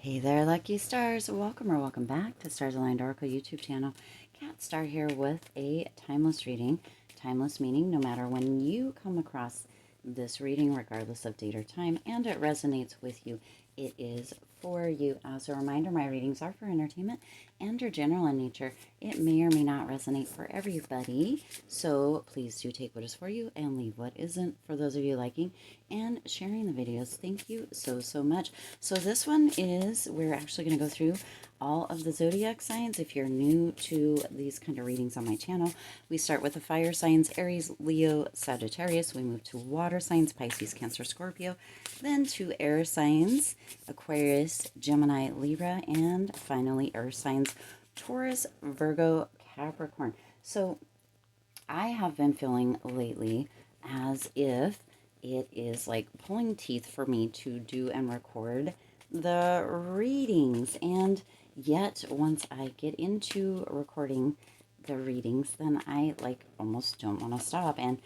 Hey there, lucky stars. Welcome or welcome back to Stars Aligned Oracle YouTube channel. Cat Star here with a timeless reading. Timeless meaning no matter when you come across this reading, regardless of date or time, and it resonates with you, it is for you. As a reminder, my readings are for entertainment and are general in nature. It may or may not resonate for everybody, so please do take what is for you and leave what isn't. For those of you liking and sharing the videos, thank you so much. So this one is, we're actually going to go through all of the zodiac signs. If you're new to these kind of readings on my channel, we start with the fire signs: Aries, Leo, Sagittarius. We move to water signs: Pisces, Cancer, Scorpio. Then to air signs: Aquarius, Gemini, Libra. And finally earth signs: Taurus, Virgo, Capricorn. So I have been feeling lately as if it is like pulling teeth for me to do and record the readings. And yet, once I get into recording the readings, then I like almost don't want to stop. And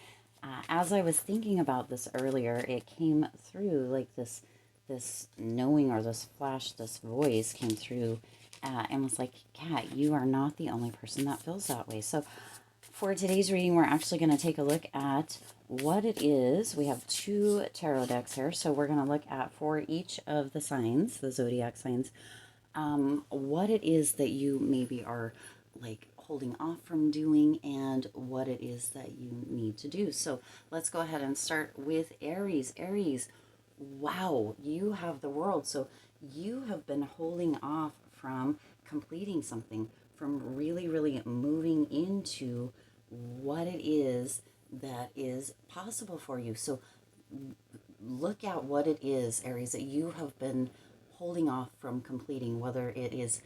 as I was thinking about this earlier, it came through like this knowing, or this flash, this voice came through and was like, Kat, you are not the only person that feels that way. So for today's reading, we're actually going to take a look at what it is. We have two tarot decks here, so we're going to look at, for each of the signs, the zodiac signs, what it is that you maybe are like holding off from doing, and what it is that you need to do. So let's go ahead and start with Aries. Aries, wow, you have the world. So you have been holding off from completing something, from really moving into what it is that is possible for you. So look at what it is, Aries, that you have been holding off from completing, whether it is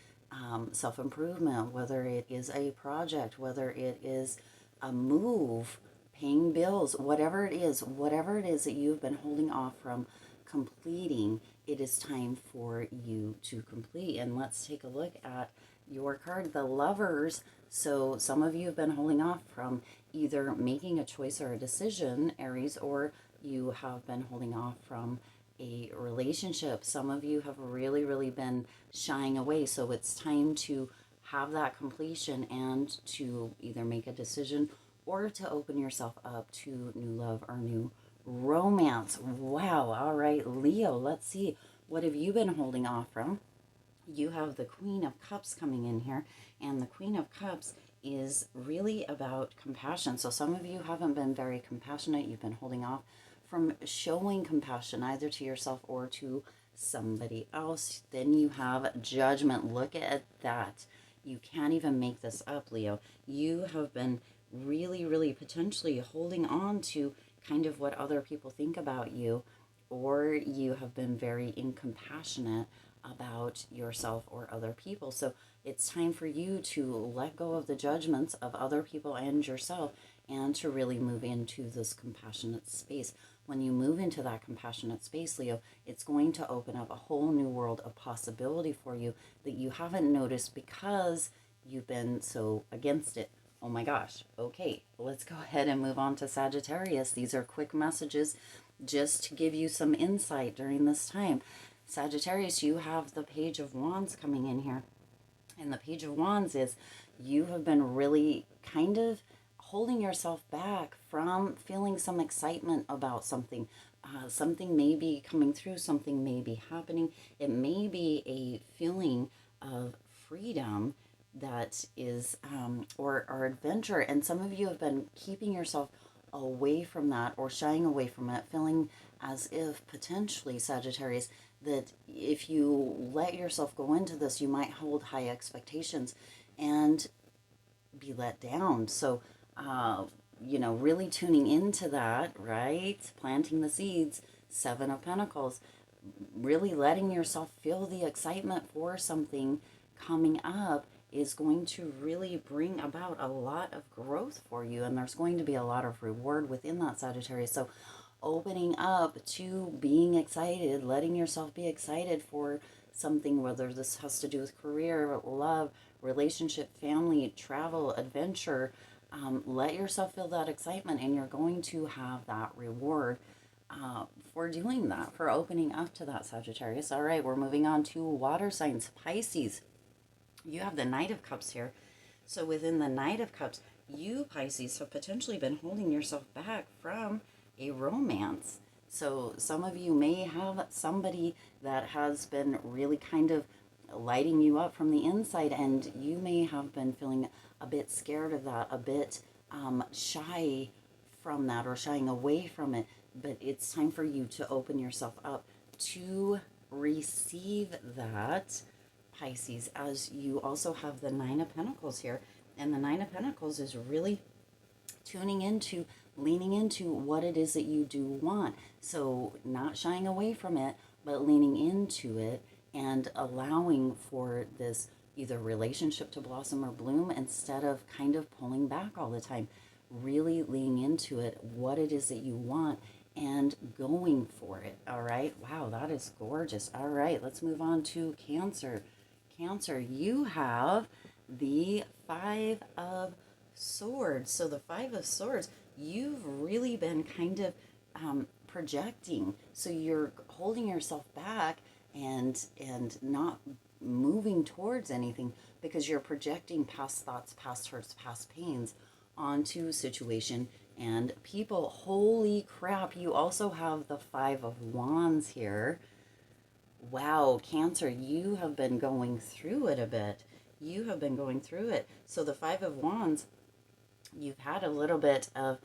self-improvement, whether it is a project, whether it is a move, paying bills, whatever it is that you've been holding off from completing, it is time for you to complete. And let's take a look at your card, the Lovers. So some of you have been holding off from either making a choice or a decision, Aries, or you have been holding off from a relationship. Some of you have really been shying away. So it's time to have that completion and to either make a decision or to open yourself up to new love or new romance. Wow. All right, Leo, let's see. What have you been holding off from? You have the Queen of Cups coming in here, and the Queen of Cups is really about compassion. So some of you haven't been very compassionate. You've been holding off from showing compassion either to yourself or to somebody else. Then you have Judgment. Look at that. You can't even make this up, Leo. You have been really potentially holding on to kind of what other people think about you, or you have been very incompassionate about yourself or other people. So it's time for you to let go of the judgments of other people and yourself, and to really move into this compassionate space. When you move into that compassionate space, Leo, it's going to open up a whole new world of possibility for you that you haven't noticed because you've been so against it. Oh my gosh. Okay, let's go ahead and move on to Sagittarius. These are quick messages just to give you some insight during this time. Sagittarius, you have the Page of Wands coming in here. And the Page of Wands is, you have been really kind of holding yourself back from feeling some excitement about something. Something may be coming through, something may be happening. It may be a feeling of freedom that is, or adventure. And some of you have been keeping yourself away from that, or shying away from it, feeling as if potentially, Sagittarius, that if you let yourself go into this, you might hold high expectations and be let down. So, really tuning into that, right? Planting the seeds, Seven of Pentacles, really letting yourself feel the excitement for something coming up is going to really bring about a lot of growth for you. And there's going to be a lot of reward within that, Sagittarius. So opening up to being excited, letting yourself be excited for something, whether this has to do with career, love, relationship, family, travel, adventure. Let yourself feel that excitement, and you're going to have that reward for doing that, for opening up to that, Sagittarius. All right, we're moving on to water signs. Pisces, you have the Knight of Cups here. So within the Knight of Cups, you, Pisces, have potentially been holding yourself back from a romance. So some of you may have somebody that has been really kind of lighting you up from the inside, and you may have been feeling a bit scared of that, a bit shy from that, or shying away from it. But it's time for you to open yourself up to receive that, Pisces, as you also have the Nine of Pentacles here. And the Nine of Pentacles is really tuning into, leaning into what it is that you do want. So not shying away from it, but leaning into it and allowing for this either relationship to blossom or bloom, instead of kind of pulling back all the time. Really leaning into it, what it is that you want, and going for it. All right. Wow, that is gorgeous. All right, let's move on to Cancer. Cancer, you have the Five of Swords. So the Five of Swords, you've really been kind of projecting. So you're holding yourself back and not moving towards anything, because you're projecting past thoughts, past hurts, past pains onto situation and people. Holy crap, you also have the Five of Wands here. Wow, Cancer, you have been going through it a bit. You have been going through it. So the Five of Wands, you've had a little bit of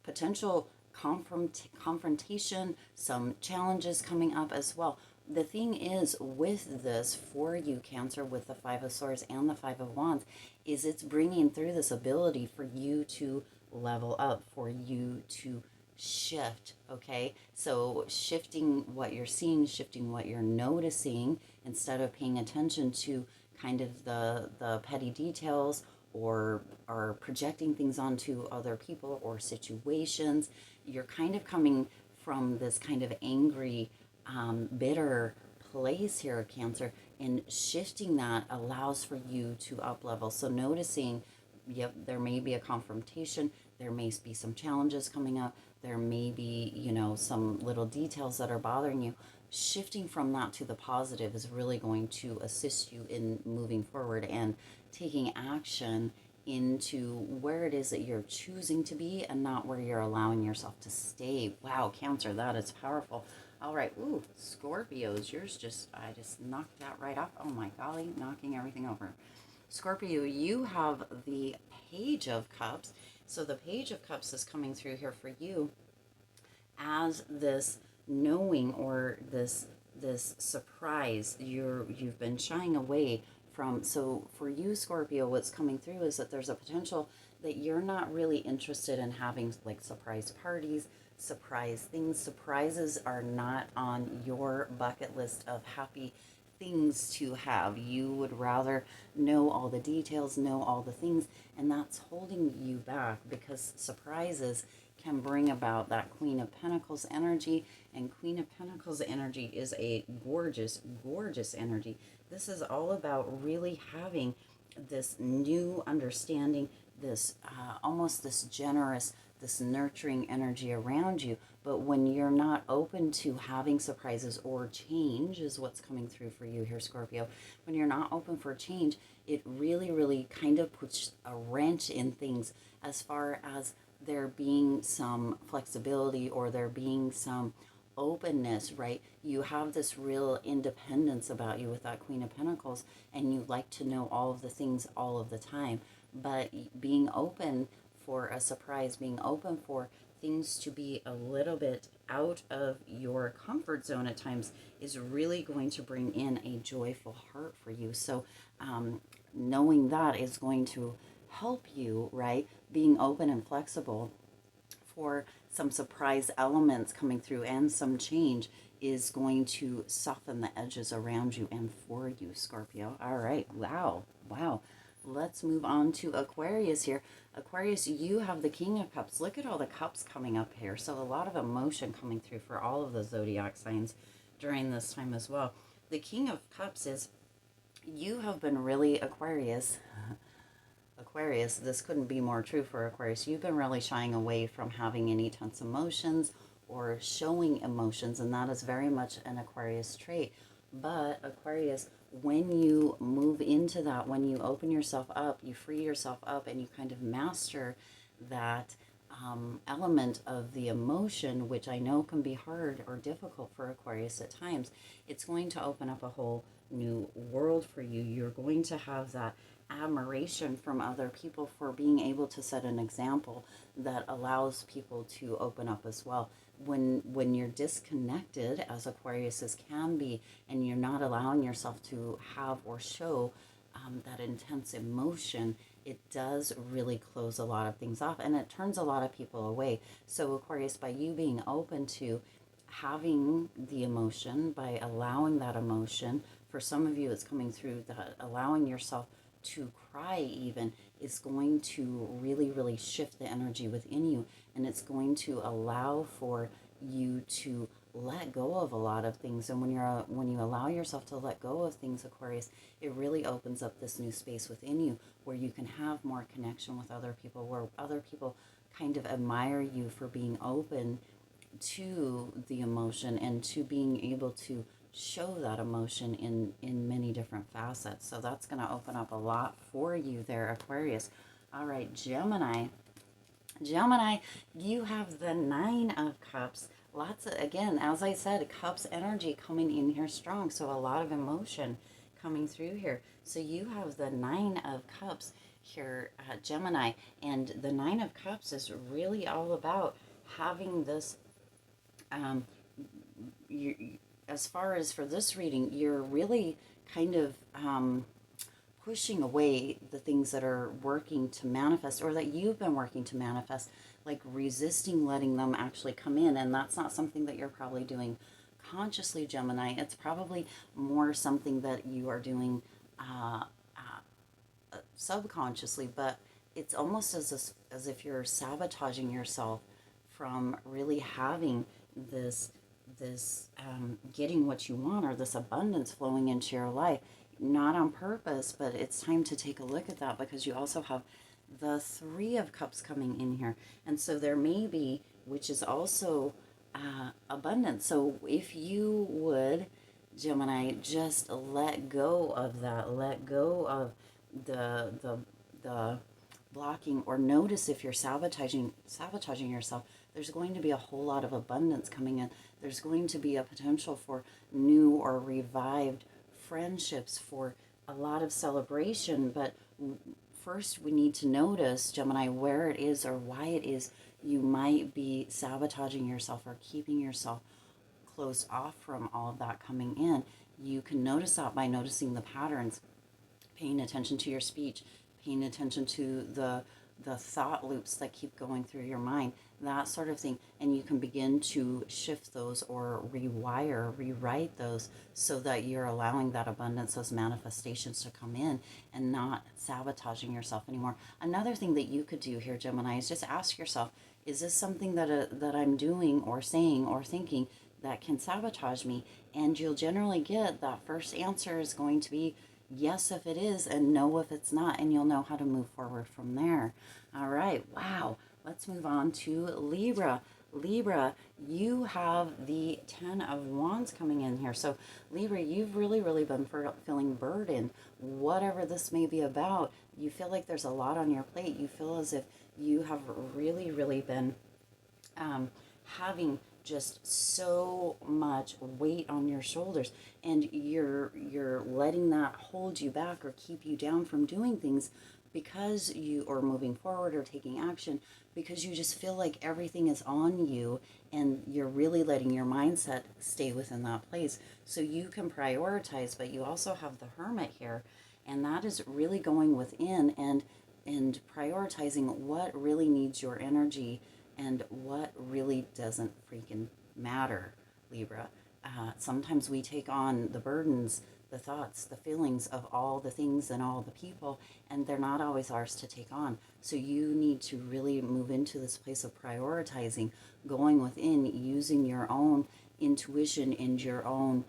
potential confrontation, some challenges coming up as well. The thing is with this for you, Cancer, with the Five of Swords and the Five of Wands, is it's bringing through this ability for you to level up, for you to shift. Okay, so shifting what you're seeing, shifting what you're noticing, instead of paying attention to kind of the petty details, or projecting things onto other people or situations. You're kind of coming from this kind of angry, bitter place here, Cancer, and shifting that allows for you to up level. So noticing, yep, there may be a confrontation, there may be some challenges coming up, there may be, you know, some little details that are bothering you. Shifting from that to the positive is really going to assist you in moving forward and taking action into where it is that you're choosing to be, and not where you're allowing yourself to stay. Wow, Cancer, that is powerful. All right, ooh, Scorpios, I just knocked that right off. Oh my golly, knocking everything over. Scorpio, you have the Page of Cups. So the Page of Cups is coming through here for you as this knowing, or this surprise you've been shying away from. So for you, Scorpio, what's coming through is that there's a potential that you're not really interested in having like surprise parties, surprise things. Surprises are not on your bucket list of happy things to have. You would rather know all the details, know all the things, and that's holding you back, because surprises can bring about that Queen of Pentacles energy, and Queen of Pentacles energy is a gorgeous, gorgeous energy. This is all about really having this new understanding, this almost this generous, this nurturing energy around you. But when you're not open to having surprises, or change is what's coming through for you here, Scorpio. When you're not open for change, it really, really kind of puts a wrench in things, as far as there being some flexibility, or there being some openness, right? You have this real independence about you with that Queen of Pentacles, and you like to know all of the things all of the time. But being open for a surprise, being open for things to be a little bit out of your comfort zone at times, is really going to bring in a joyful heart for you. So knowing that is going to help you, right? Being open and flexible for some surprise elements coming through, and some change is going to soften the edges around you and for you, Scorpio. All right. Wow. Wow. Let's move on to Aquarius here. Aquarius, you have the King of Cups. Look at all the cups coming up here. So a lot of emotion coming through for all of the zodiac signs during this time as well. The King of Cups is, you have been really, Aquarius, this couldn't be more true for Aquarius. You've been really shying away from having any tense emotions, or showing emotions, and that is very much an Aquarius trait. But Aquarius, when you move into that, when you open yourself up, you free yourself up, and you kind of master that element of the emotion, which I know can be hard or difficult for Aquarius at times, it's going to open up a whole new world for you. You're going to have that admiration from other people for being able to set an example that allows people to open up as well. When you're disconnected, as Aquariuses can be, and you're not allowing yourself to have or show that intense emotion, it does really close a lot of things off, and it turns a lot of people away. So Aquarius, by you being open to having the emotion, by allowing that emotion, for some of you it's coming through that allowing yourself to cry even, is going to really, really shift the energy within you, and it's going to allow for you to let go of a lot of things. And when you allow yourself to let go of things, Aquarius, it really opens up this new space within you where you can have more connection with other people, where other people kind of admire you for being open to the emotion and to being able to show that emotion in many different facets. So that's going to open up a lot for you there, Aquarius. All right, Gemini, you have the Nine of Cups. Lots of, again, as I said, Cups energy coming in here strong. So a lot of emotion coming through here. So you have the Nine of Cups here, Gemini. And the Nine of Cups is really all about having this, as far as for this reading, you're really kind of pushing away the things that are working to manifest, or that you've been working to manifest, like resisting letting them actually come in. And that's not something that you're probably doing consciously, Gemini. It's probably more something that you are doing subconsciously, but it's almost as if you're sabotaging yourself from really having this getting what you want, or this abundance flowing into your life, not on purpose. But it's time to take a look at that, because you also have the Three of Cups coming in here, and so there may be, which is also abundance. So if you would, Gemini, just let go of that, let go of the blocking, or notice if you're sabotaging yourself. There's going to be a whole lot of abundance coming in. There's going to be a potential for new or revived friendships, for a lot of celebration. But first we need to notice, Gemini, where it is or why it is you might be sabotaging yourself or keeping yourself closed off from all of that coming in. You can notice that by noticing the patterns, paying attention to your speech, paying attention to the thought loops that keep going through your mind, that sort of thing. And you can begin to shift those, or rewrite those, so that you're allowing that abundance, those manifestations to come in, and not sabotaging yourself anymore. Another thing that you could do here, Gemini, is just ask yourself, is this something that I'm doing or saying or thinking that can sabotage me? And you'll generally get that first answer is going to be yes if it is, and no if it's not, and you'll know how to move forward from there. All right, wow. Let's move on to Libra. Libra, you have the Ten of Wands coming in here. So Libra, you've really, really been feeling burdened. Whatever this may be about, you feel like there's a lot on your plate. You feel as if you have really, really been having just so much weight on your shoulders, and you're letting that hold you back or keep you down from doing things, because you or moving forward or taking action, because you just feel like everything is on you, and you're really letting your mindset stay within that place. So you can prioritize, but you also have the Hermit here, and that is really going within and prioritizing what really needs your energy and what really doesn't freaking matter, Libra. Sometimes we take on the burdens, the thoughts, the feelings of all the things and all the people, and they're not always ours to take on. So you need to really move into this place of prioritizing, going within, using your own intuition and your own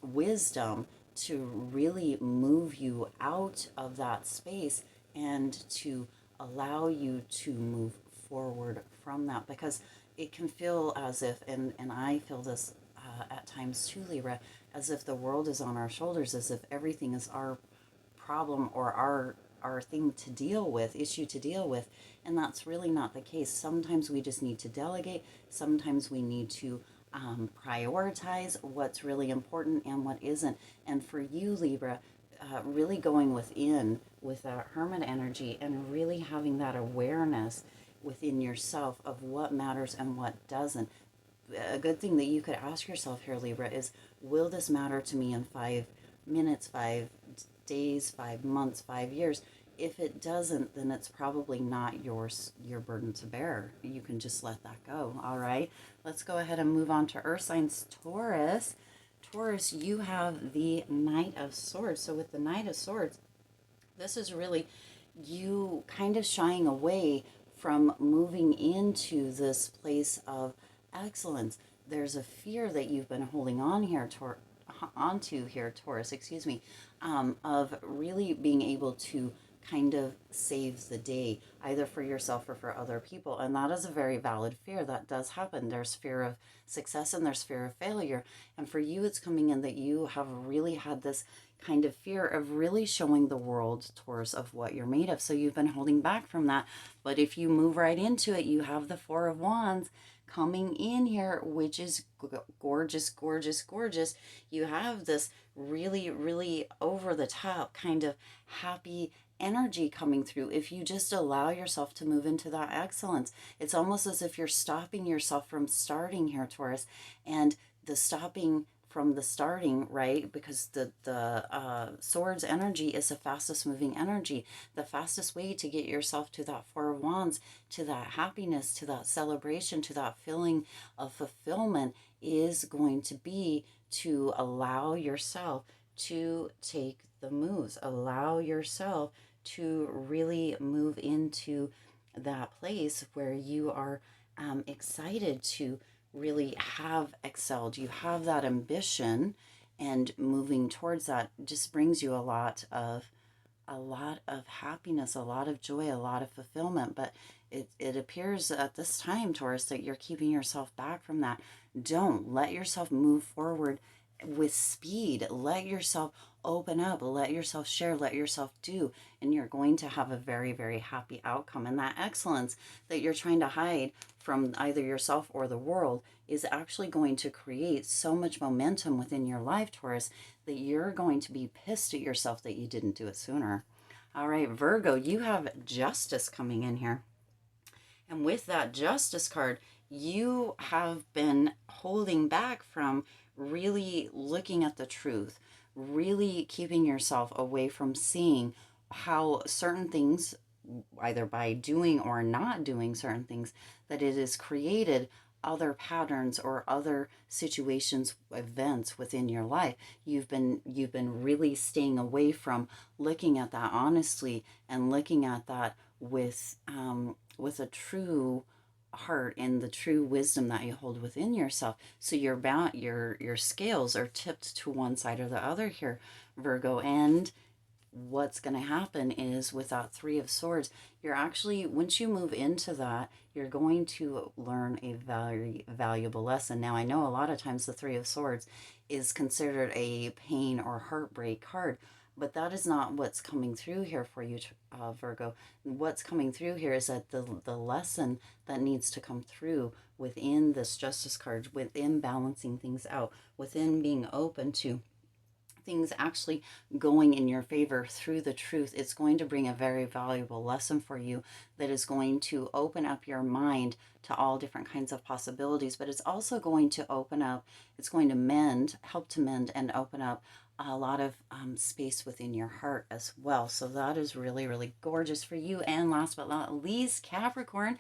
wisdom to really move you out of that space, and to allow you to move forward from that. Because it can feel as if, and I feel this at times too, Libra, as if the world is on our shoulders, as if everything is our problem or our thing to deal with, issue to deal with. And that's really not the case. Sometimes we just need to delegate. Sometimes we need to prioritize what's really important and what isn't. And for you, Libra, really going within with that hermit energy and really having that awareness within yourself of what matters and what doesn't. A good thing that you could ask yourself here, Libra, is will this matter to me in 5 minutes, 5 days, 5 months, 5 years? If it doesn't, then it's probably not your burden to bear. You can just let that go. All right, let's go ahead and move on to earth signs. Taurus. Taurus, you have the Knight of Swords. So with the Knight of Swords, this is really you kind of shying away from moving into this place of excellence. There's a fear that you've been holding on here, onto here, Taurus, excuse me, of really being able to kind of save the day, either for yourself or for other people. And that is a very valid fear. That does happen. There's fear of success and there's fear of failure. And for you, it's coming in that you have really had this kind of fear of really showing the world, Taurus, of what you're made of. So you've been holding back from that. But if you move right into it, you have the Four of Wands coming in here, which is gorgeous, gorgeous, gorgeous. You have this really, really over the top kind of happy energy coming through if you just allow yourself to move into that excellence. It's almost as if you're stopping yourself from starting here, Taurus, and the stopping from the starting, right? Because the swords energy is the fastest moving energy. The fastest way to get yourself to that Four of Wands, to that happiness, to that celebration, to that feeling of fulfillment is going to be to allow yourself to take the moves, allow yourself to really move into that place where you are excited to really have excelled. You have that ambition, and moving towards that just brings you a lot of happiness, a lot of joy, a lot of fulfillment. But it appears at this time, Taurus, that you're keeping yourself back from that. Don't let yourself move forward with speed. Let yourself open up, let yourself share, let yourself do, and you're going to have a very, very happy outcome. And that excellence that you're trying to hide from either yourself or the world is actually going to create so much momentum within your life, Taurus, that you're going to be pissed at yourself that you didn't do it sooner. All right, Virgo, you have Justice coming in here. And with that Justice card, you have been holding back from really looking at the truth, really keeping yourself away from seeing how certain things, either by doing or not doing certain things, that it has created other patterns or other situations, events within your life. You've been really staying away from looking at that honestly and looking at that with a true heart and the true wisdom that you hold within yourself. So your scales are tipped to one side or the other here, Virgo. And what's going to happen is with that Three of Swords, you're actually, once you move into that, you're going to learn a very valuable lesson. Now, I know a lot of times the Three of Swords is considered a pain or heartbreak card, but that is not what's coming through here for you, Virgo. What's coming through here is that the lesson that needs to come through within this Justice card, within balancing things out, within being open to things actually going in your favor through the truth, it's going to bring a very valuable lesson for you that is going to open up your mind to all different kinds of possibilities. But it's also going to open up, it's going to help to mend and open up a lot of space within your heart as well. So that is really, really gorgeous for you. And last but not least, Capricorn.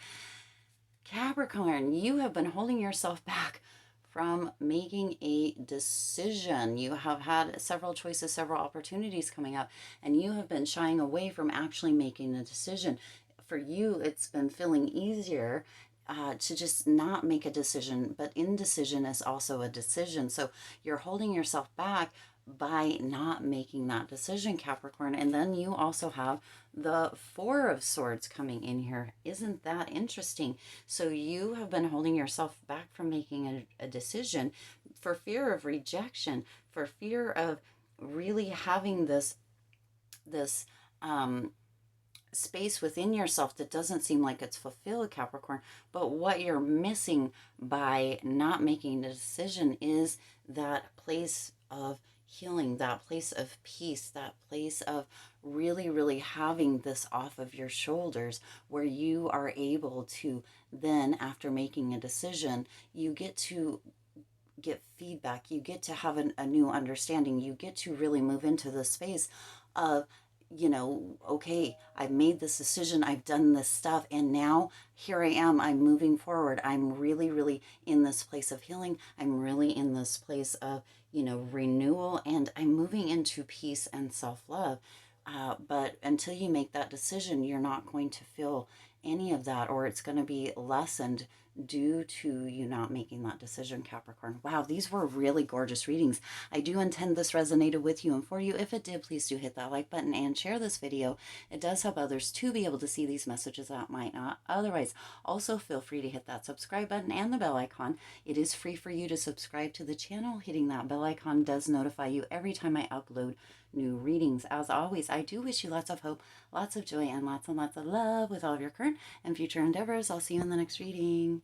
Capricorn, you have been holding yourself back from making a decision. You have had several choices, several opportunities coming up, and you have been shying away from actually making a decision. For you, it's been feeling easier to just not make a decision, but indecision is also a decision. So you're holding yourself back by not making that decision, Capricorn. And then you also have the Four of Swords coming in here. Isn't that interesting? So you have been holding yourself back from making a decision for fear of rejection, for fear of really having this space within yourself that doesn't seem like it's fulfilled, Capricorn. But what you're missing by not making a decision is that place of healing, that place of peace, that place of really, really having this off of your shoulders, where you are able to then, after making a decision, you get to get feedback, you get to have a new understanding, you get to really move into the space of, okay, I've made this decision, I've done this stuff, and now here I am, I'm moving forward. I'm really, really in this place of healing. I'm really in this place of, renewal, and I'm moving into peace and self-love. But until you make that decision, you're not going to feel any of that, or it's going to be lessened due to you not making that decision, Capricorn. Wow, these were really gorgeous readings. I do intend this resonated with you and for you. If it did, please do hit that like button and share this video. It does help others to be able to see these messages that might not otherwise. Also, feel free to hit that subscribe button and the bell icon. It is free for you to subscribe to the channel. Hitting that bell icon does notify you every time I upload new readings. As always, I do wish you lots of hope, lots of joy, and lots of love with all of your current and future endeavors. I'll see you in the next reading.